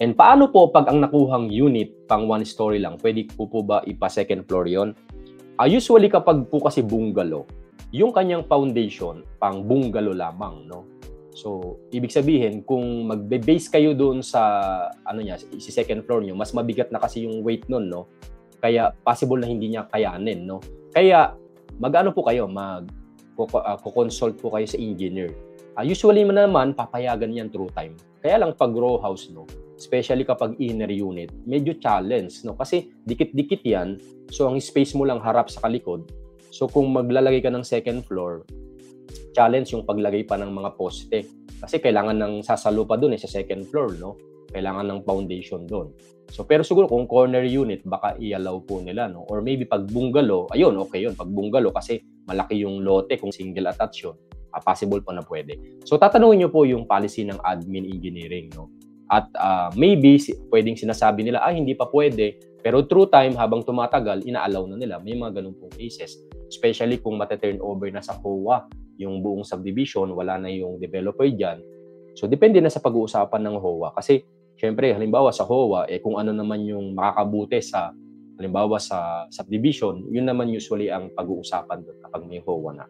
And paano po 'pag ang nakuhang unit pang one story lang, puwede po ba ipa-second floor 'yon? Usually kapag po kasi bungalow, yung kanyang foundation pang bungalow lamang 'no. So, ibig sabihin kung magbe-base kayo do'n sa ano niya, ise-second floor niyo, mas mabigat na kasi yung weight no'n 'no, kaya possible na hindi niya kayanin 'no. Kaya mag-ano po kayo, ko-consult po kayo sa engineer. Usually naman papayagan 'yan through time. Kaya lang 'pag row house 'no, especially kapag inner unit, medyo challenge 'no, kasi dikit-dikit 'yan. So, ang space mo lang harap sa kalikod. So, kung maglalagay ka ng second floor, challenge yung paglagay pa ng mga poste. Kasi kailangan ng sasalo pa do'n, sa second floor 'no, kailangan ng foundation do'n. So, pero siguro kung corner unit baka i-allow po nila 'no, or maybe 'pag bungalow, ayun okey 'yun 'pag bungalow kasi malaki yung lote kung single attached 'yun, possible po na puwede. So, tatanungin niyo po yung policy ng admin engineering 'no, at, maybe puwedeng sinasabi nila, "Ay hindi pa puwede," pero through time habang tumatagal ina-allow na nila, may mga gano'n pong cases. Especially kung mate-turnover na sa COA yung buong subdivision, wala na yung developer diyan. So, depende na sa pag-uusapan ng HOA kasi siyempre halimbawa sa HOA, kung ano naman yung makakabuti sa halimbawa sa subdivision, yun naman usually ang pag-uusapan do'n kapag may HOA na.